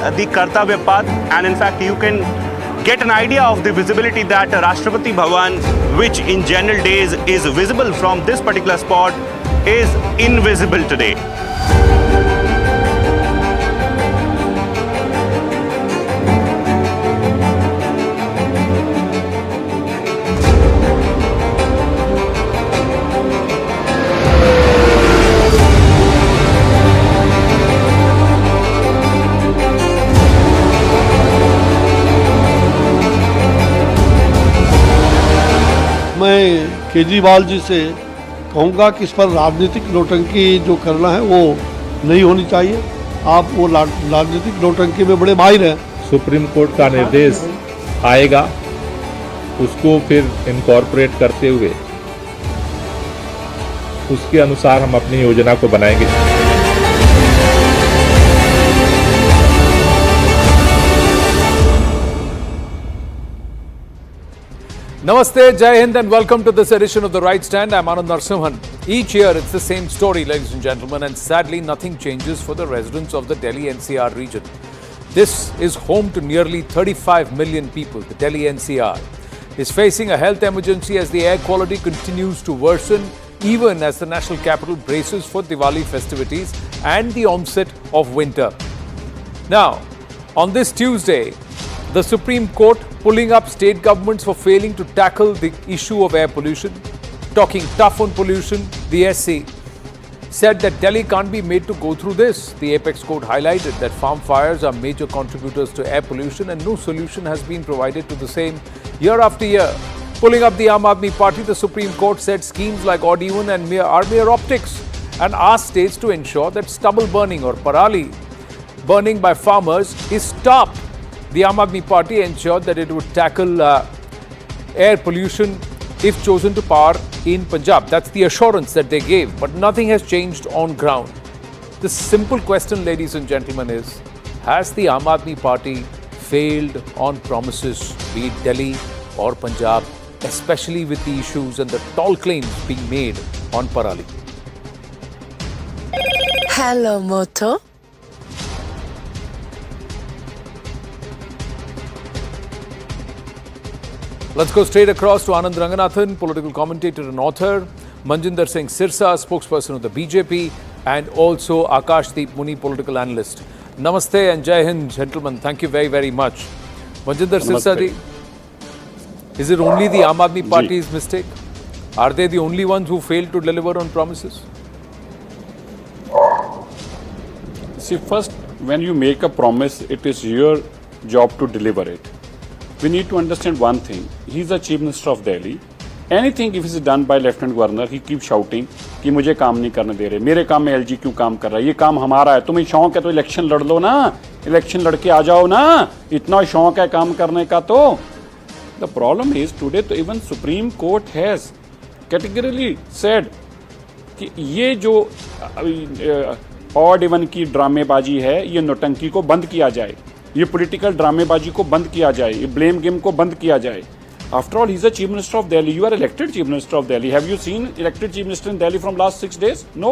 the Kartavya Path, and in fact you can get an idea of the visibility that Rashtrapati Bhavan, which in general days is visible from this particular spot, is invisible today. मैं केजरीवाल जी से कहूँगा कि इस पर राजनीतिक नौटंकी जो करना है वो नहीं होनी चाहिए। आप वो राजनीतिक नौटंकी में बड़े माहिर हैं। सुप्रीम कोर्ट का निर्देश आएगा, उसको फिर इनकॉर्पोरेट करते हुए उसके अनुसार हम अपनी योजना को बनाएंगे। Namaste, Jai Hind and welcome to this edition of The Right Stand. I'm Anand Narsimhan. Each year it's the same story, ladies and gentlemen, and sadly nothing changes for the residents of the Delhi NCR region. This is home to nearly 35 million people. The Delhi NCR is facing a health emergency as the air quality continues to worsen, even as the national capital braces for Diwali festivities and the onset of winter. Now, on this Tuesday, the Supreme Court pulling up state governments for failing to tackle the issue of air pollution. Talking tough on pollution, the SC said that Delhi can't be made to go through this. The Apex Court highlighted that farm fires are major contributors to air pollution and no solution has been provided to the same year after year. Pulling up the Aam Aadmi Party, the Supreme Court said schemes like odd even and are mere optics and asked states to ensure that stubble burning or parali burning by farmers is stopped. The Aam Aadmi Party ensured that it would tackle air pollution if chosen to power in Punjab. That's the assurance that they gave, but nothing has changed on ground. The simple question, ladies and gentlemen, is, has the Aam Aadmi Party failed on promises, be it Delhi or Punjab, especially with the issues and the tall claims being made on parali? Hello, Moto. Let's go straight across to Anand Ranganathan, political commentator and author, Manjinder Singh Sirsa, spokesperson of the BJP, and also Akashdeep Muni, political analyst. Namaste and Jai Hind, gentlemen. Thank you very, very much. Manjinder Sirsa ji, is it only the Aam Aadmi Party's mistake? Are they the only ones who failed to deliver on promises? See, first, when you make a promise, it is your job to deliver it. We need to understand one thing. He is the Chief Minister of Delhi. Anything if it is done by Lieutenant Governor, he keeps shouting कि मुझे काम नहीं करने दे रहे, मेरे काम में LG क्यों काम कर रहा है, ये काम हमारा है, तुम्हें शौक है तो इलेक्शन लड़ लो ना, इलेक्शन लड़के आ जाओ ना, इतना शौक है काम करने का तो. The problem is today तो even Supreme Court has categorically said कि ये जो odd even की ड्रामेबाजी है, ये नौटंकी को बंद किया जाए, ये पॉलिटिकल ड्रामेबाजी को बंद किया जाए, ये ब्लेम गेम को बंद किया जाए. After all, he is the chief minister of Delhi. You are elected chief minister of Delhi. Have you seen elected chief minister in Delhi from last 6 days? No.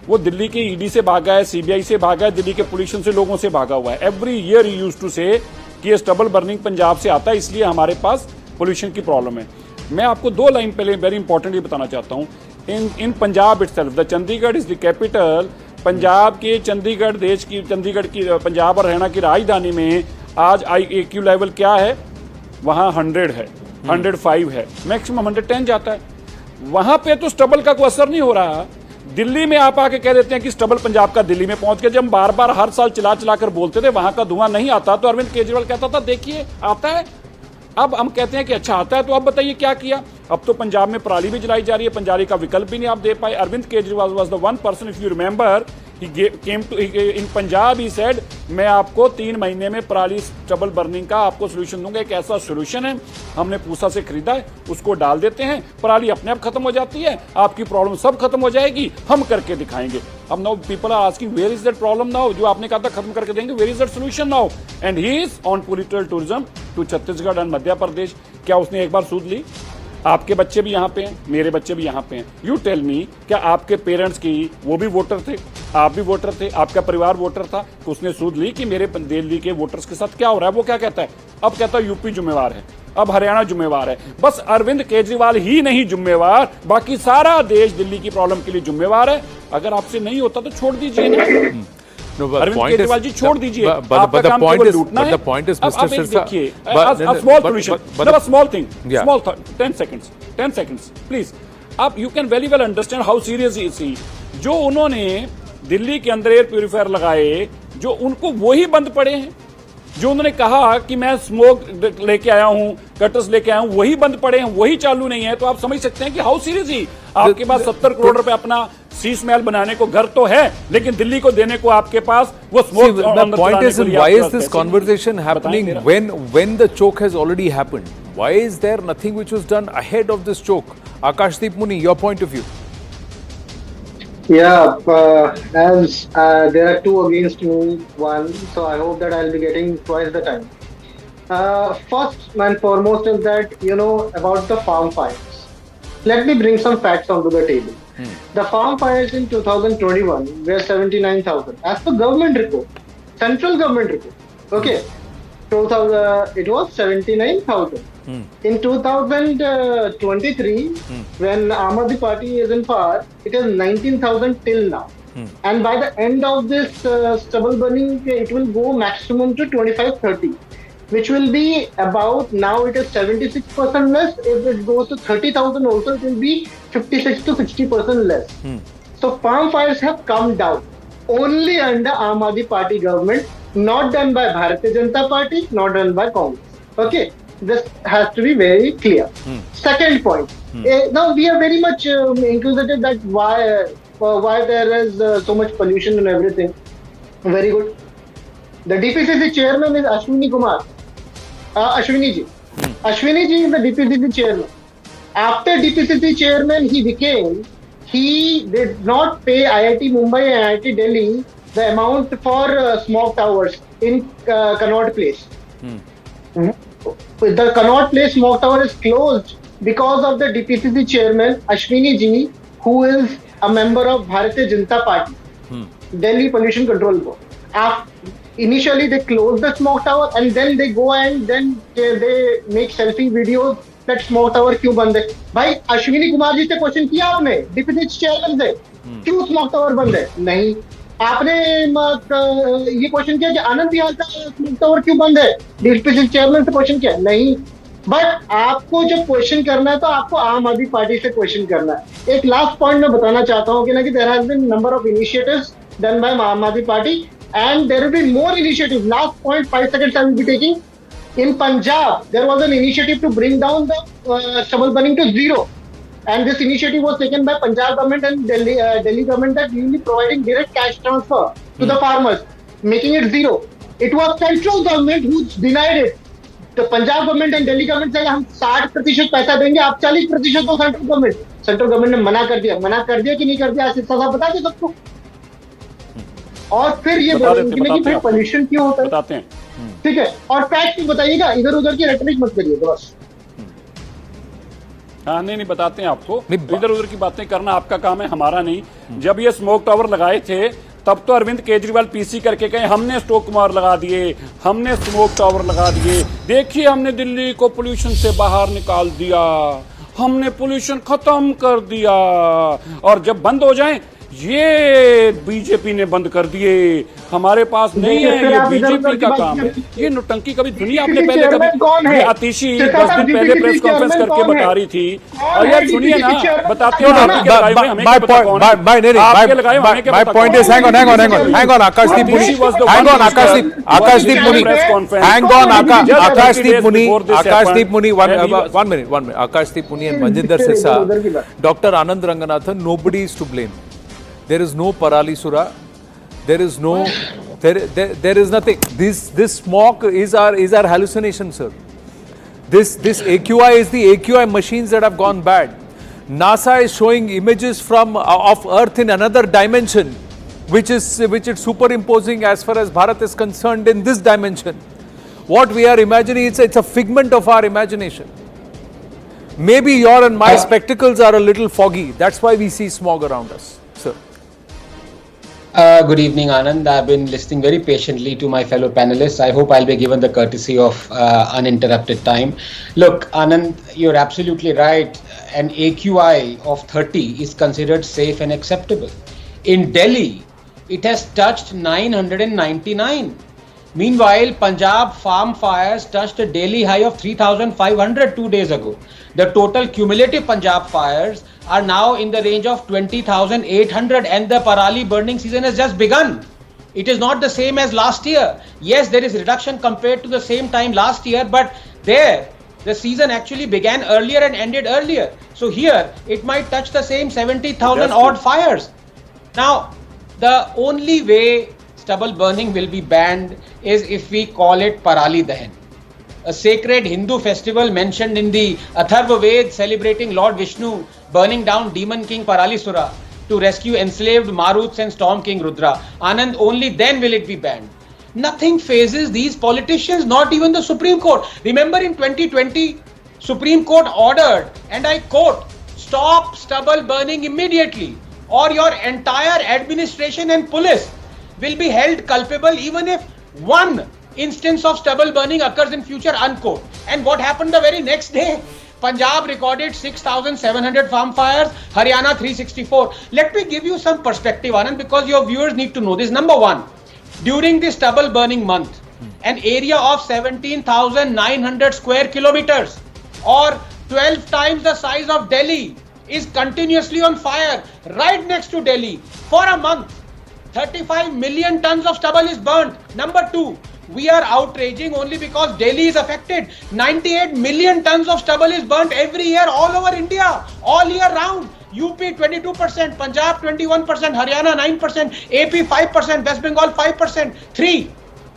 वो दिल्ली के ईडी से भागा है, सीबीआई से भागा है, दिल्ली के पोल्यूशन से लोगों से भागा हुआ है. Every year he used to say कि ये स्टबल बर्निंग पंजाब से आता है, इसलिए हमारे पास पोल्यूशन की प्रॉब्लम है. मैं आपको 2 लाइन पहले वेरी इंपॉर्टेंट ये बताना चाहता हूँ. In Punjab itself, the Chandigarh is the capital. Punjab के चंडीगढ़, देश की चंडीगढ़ की, पंजाब और हरियाणा की राजधानी में आज IAQ लेवल क्या है? वहाँ 100 है, 105 है, मैक्सिमम 110 जाता है. वहाँ पे तो स्टबल का कोई असर नहीं हो रहा. दिल्ली में आप आके कह देते हैं कि स्टबल पंजाब का दिल्ली में पहुंच गया. जब हम बार बार हर साल चिल्ला कर बोलते थे वहाँ का धुआं नहीं आता, तो अरविंद केजरीवाल कहता था देखिए आता है. अब हम कहते हैं कि अच्छा आता है, तो अब बताइए क्या किया. अब तो पंजाब में पराली भी जलाई जा रही है, पंजाबी का विकल्प भी नहीं आप दे पाए. Arvind Kejriwal was the one person, if you remember, he came to in Punjab, he said मैं आपको 3 महीने में पराली स्टबल बर्निंग का आपको सोल्यूशन दूंगा. एक ऐसा सोल्यूशन है, हमने पूसा से खरीदा है, उसको डाल देते हैं, पराली अपने आप खत्म हो जाती है, आपकी प्रॉब्लम सब खत्म हो जाएगी, हम करके दिखाएंगे. अब now people are asking where is that problem now, जो आपने कहा था खत्म करके देंगे, where is that solution now? And he is on political tourism to Chhattisgarh and Madhya Pradesh. क्या उसने एक बार सूद ली? आपके बच्चे भी यहाँ पे हैं, मेरे बच्चे भी यहाँ पे हैं. यू टेल मी, क्या आपके पेरेंट्स की वो भी वोटर थे? आप भी वोटर थे, आपका परिवार वोटर था, तो उसने सूद ली कि मेरे दिल्ली के वोटर्स के साथ क्या हो रहा है। वो क्या कहता है? अब कहता है यूपी जिम्मेवार है, अब हरियाणा जिम्मेवार है। बस अरविंद केजरीवाल ही नहीं जिम्मेवार, बाकी सारा देश दिल्ली की प्रॉब्लम के लिए जिम्मेवार है। अगर आपसे नहीं होता तो छोड़ दीजिए ना। No, but Arvind point Kejriwal is- जी छोड़ दीजिए। but आपका the काम point केवल is- लूटना but है। the point is, अब Mr. आप एक Sirsa- देखिए, but- a small but- solution, but- a small thing, Yeah. small thought, 10 seconds, 10 seconds, please. आप you can very well understand how serious is he. जो उन्होंने दिल्ली के अंदर एयर प्यूरिफायर लगाए, जो उनको वही बंद पड़े हैं। जो उन्होंने कहा कि मैं स्मोक लेके आया हूं, कटर्स लेके आया हूं, वही बंद पड़े हैं, वही चालू नहीं है। तो आप समझ सकते हैं कि हाउ सीरियस ही। आपके पास 70 करोड़ रुपए अपना शीश महल बनाने को घर तो है, लेकिन दिल्ली को देने को आपके पास वो smoke. The point is, why is this conversation happening when the choke has already happened? Why is there nothing which was done ahead of this choke? Akashdeep Muni, your point of view. Yeah, as there are two against me, one, so I hope that I'll be getting twice the time. First and foremost is that, about the farm fires. Let me bring some facts onto the table. The farm fires in 2021 were 79,000. As per government report, central government report, okay, 2000, it was 79,000. In 2023, when Aam Aadmi Party is in power, it is 19,000 till now. And by the end of this stubble burning, it will go maximum to 25-30, which will be about, now it is 76% less. If it goes to 30,000 also, it will be 56 to 60% less. So farm fires have come down only under Aam Aadmi Party government, not done by Bharatiya Janata Party, not done by Congress. Okay, this has to be very clear. Second point, now we are very much inquisitive that why there is so much pollution and everything. Very good. The DPCC chairman is Ashwini Kumar. Ashwini ji. Ashwini ji is the DPCC chairman. After DPCC chairman he did not pay IIT Mumbai and IIT Delhi the amount for smoke towers in Connaught Place. The Connaught Place smoke tower is closed because of the DPCC chairman Ashwini ji, who is a member of Bharatiya Janata Party, Delhi Pollution Control Board. Initially they close the smoke tower and then they go and then they make selfie videos that smoke tower क्यों बंद है। भाई अश्विनी कुमार जी से question किया आपने DPC chairman से, क्यों smoke tower बंद है? नहीं। आपने ये क्वेश्चन किया कि आनंद विहार का स्मोक टावर क्यों बंद है? डीपीसी चेयरमैन से क्वेश्चन किया? नहीं। बट आपको जब क्वेश्चन करना है तो आपको आम आदमी पार्टी से क्वेश्चन करना है। एक लास्ट पॉइंट मैं बताना चाहता हूँ कि there has been number of initiatives done by Aam Aadmi Party and there will be more initiatives. Last point, 5 seconds I will be taking. In Punjab, there was an initiative to bring down the stubble burning to zero. And this initiative was taken by Punjab government and Delhi government that we will be providing direct cash transfer to the farmers, making it zero. It was central government who denied it. The Punjab government and Delhi government said हम 60% पैसा देंगे, आप 40% दो central government ने मना कर दिया कि नहीं कर दिया, साहब बता दे सबको। और फिर ये बोलेंगे कि फिर पोल्यूशन क्यों होता है, बताते हैं। ठीक है, और फैक्ट बताइएगा, इधर उधर की रेटरिक मत करिएगा बस। हाँ, नहीं बताते हैं आपको, इधर उधर की बातें करना आपका काम है, हमारा नहीं। जब ये स्मोक टावर लगाए थे तब तो अरविंद केजरीवाल पीसी करके कहे हमने स्टोक कुमार लगा दिए, हमने स्मोक टावर लगा दिए, देखिए हमने दिल्ली को पोल्यूशन से बाहर निकाल दिया, हमने पोल्यूशन खत्म कर दिया। और जब बंद हो जाए ये बीजेपी ने बंद कर दिए, हमारे पास नहीं है, ये बीजेपी का काम है। ये नोटंकी कभी दुनिया आपने पहले कभी, ये आतिशी 10 दिन पहले प्रेस कॉन्फ्रेंस करके बता रही थी। और यार सुनिए ना, बताते हैं आपके लगाए हुए हमें क्या पता कौन है, आपके लगाए हुए हमें क्या पता कौन है। My point is, hang on, Akashdeep Muni, hang on, Akashdeep Muni, hang on, Akashdeep Muni, one minute, Akashdeep Muni and Manjinder Sirsa, Dr. Anand Ranganathan, nobody is to blame. There is no Paralisura. There is no. There is nothing. This smog is our hallucination, sir. This AQI is the AQI machines that have gone bad. NASA is showing images of Earth in another dimension, which it's superimposing as far as Bharat is concerned in this dimension. What we are imagining, it's a figment of our imagination. Maybe your and my spectacles are a little foggy. That's why we see smog around us, sir. Good evening, Anand. I've been listening very patiently to my fellow panelists. I hope I'll be given the courtesy of uninterrupted time. Look, Anand, you're absolutely right. An AQI of 30 is considered safe and acceptable. In Delhi, it has touched 999. Meanwhile, Punjab farm fires touched a daily high of 3,500 2 days ago. The total cumulative Punjab fires are now in the range of 20,800 and the Parali burning season has just begun. It is not the same as last year. Yes, there is reduction compared to the same time last year, but there the season actually began earlier and ended earlier. So here it might touch the same 70,000 odd fires. Now, the only way stubble burning will be banned is if we call it Parali Dahan, a sacred Hindu festival mentioned in the Atharva Ved celebrating Lord Vishnu burning down demon king Paralisura to rescue enslaved Maruts and storm king Rudra. Anand, only then will it be banned. Nothing phases these politicians, not even the Supreme Court. Remember in 2020, Supreme Court ordered, and I quote, "Stop stubble burning immediately or your entire administration and police will be held culpable even if one instance of stubble burning occurs in future," unquote. And what happened the very next day? Punjab recorded 6,700 farm fires, Haryana 364. Let me give you some perspective, Anand, because your viewers need to know this. Number one, during the stubble burning month, an area of 17,900 square kilometers or 12 times the size of Delhi is continuously on fire right next to Delhi for a month. 35 million tons of stubble is burnt. Number two, we are outraging only because Delhi is affected. 98 million tons of stubble is burnt every year all over India, all year round. UP 22%, Punjab 21%, Haryana 9%, AP 5%, West Bengal 5%. 3.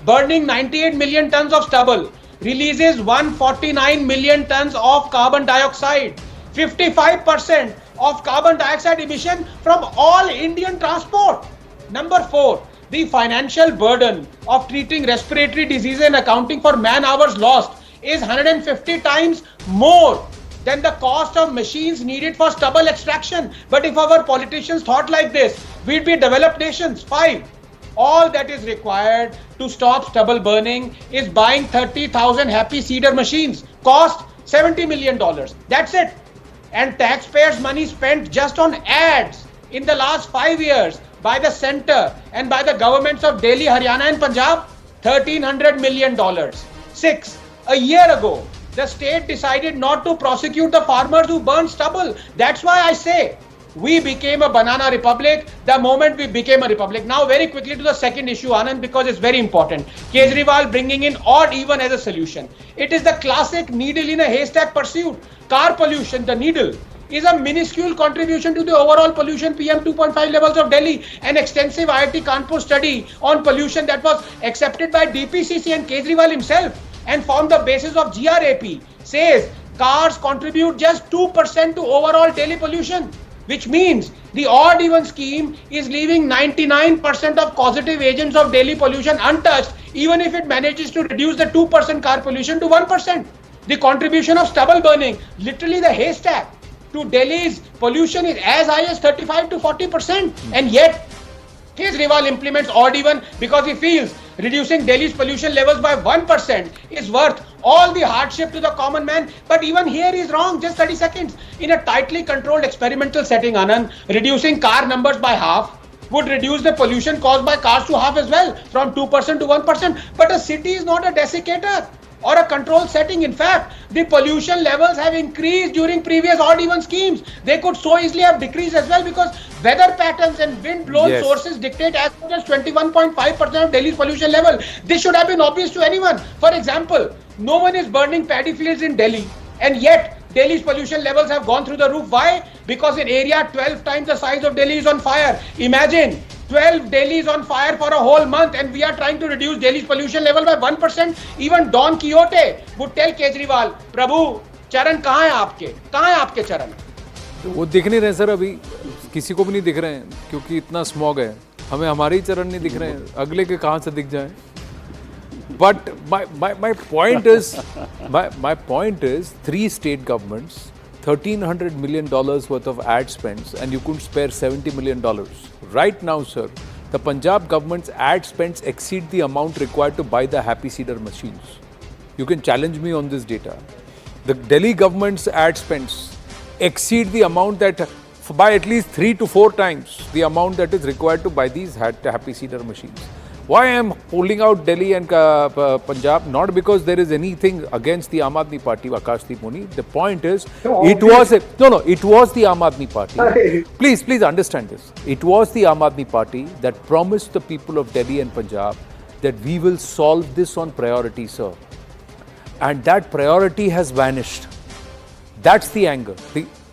Burning 98 million tons of stubble releases 149 million tons of carbon dioxide. 55% of carbon dioxide emission from all Indian transport. Number 4, the financial burden of treating respiratory diseases and accounting for man hours lost is 150 times more than the cost of machines needed for stubble extraction. But if our politicians thought like this, we'd be developed nations. 5, all that is required to stop stubble burning is buying 30,000 happy seeder machines. Cost $70 million. That's it. And taxpayers' money spent just on ads in the last 5 years by the centre and by the governments of Delhi, Haryana and Punjab, $1,300 million. 6, a year ago, the state decided not to prosecute the farmers who burned stubble. That's why I say we became a banana republic the moment we became a republic. Now, very quickly to the second issue, Anand, because it's very important. Kejriwal bringing in odd even as a solution. It is the classic needle in a haystack pursuit. Car pollution, the needle, is a minuscule contribution to the overall pollution PM 2.5 levels of Delhi. An extensive IIT Kanpur study on pollution that was accepted by DPCC and Kejriwal himself and formed the basis of GRAP says cars contribute just 2% to overall Delhi pollution, which means the odd even scheme is leaving 99% of causative agents of Delhi pollution untouched, even if it manages to reduce the 2% car pollution to 1%. The contribution of stubble burning, literally the haystack, to Delhi's pollution is as high as 35 to 40%. And yet, Kejriwal implements odd even because he feels reducing Delhi's pollution levels by 1% is worth all the hardship to the common man. But even here he's wrong. Just 30 seconds. In a tightly controlled experimental setting, Anand, reducing car numbers by half would reduce the pollution caused by cars to half as well, from 2% to 1%. But a city is not a desiccator or a controlled setting. In fact, the pollution levels have increased during previous odd even schemes. They could so easily have decreased as well because weather patterns and wind blown sources dictate as much as 21.5% of Delhi's pollution level. This should have been obvious to anyone. For example, no one is burning paddy fields in Delhi, and yet Delhi's pollution levels have gone through the roof. Why? Because in area 12 times the size of Delhi is on fire. Imagine 12 Delhi is on fire for a whole month and we are trying to reduce Delhi's pollution level by 1%. Even Don Quixote would tell Kejriwal, Prabhu, charan kahan hai aapke? Kahan hai aapke charan? वो दिख नहीं रहे sir, अभी किसी को भी नहीं दिख रहे हैं क्योंकि इतना स्मॉग है. हमें हमारे ही चरण नहीं दिख रहे हैं, अगले के कहाँ से दिख जाएं? But my point is 3 state governments, $1,300 million worth of ad spends, and you couldn't spare $70 million. Right now, sir, the Punjab government's ad spends exceed the amount required to buy the happy seeder machines. You can challenge me on this data. The Delhi government's ad spends exceed the amount that by at least 3 to 4 times the amount that is required to buy these happy seeder machines. Why I am pulling out Delhi and Punjab? Not because there is anything against the Aam Aadmi Party, Akashdeep Muni. The point is, it was the Aam Aadmi Party. Please understand this. It was the Aam Aadmi Party that promised the people of Delhi and Punjab that we will solve this on priority, sir. And that priority has vanished. That's the anger.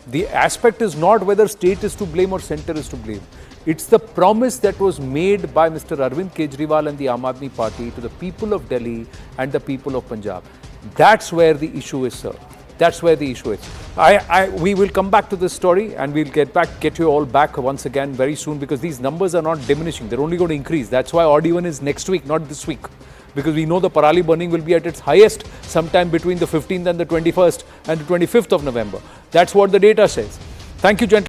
The aspect is not whether state is to blame or center is to blame. It's the promise that was made by Mr. Arvind Kejriwal and the Aam Aadmi Party to the people of Delhi and the people of Punjab. That's where the issue is, sir. That's where the issue is. We will come back to this story and we'll get you all back once again very soon, because these numbers are not diminishing. They're only going to increase. That's why odd even is next week, not this week. Because we know the Parali burning will be at its highest sometime between the 15th and the 21st and the 25th of November. That's what the data says. Thank you, gentlemen.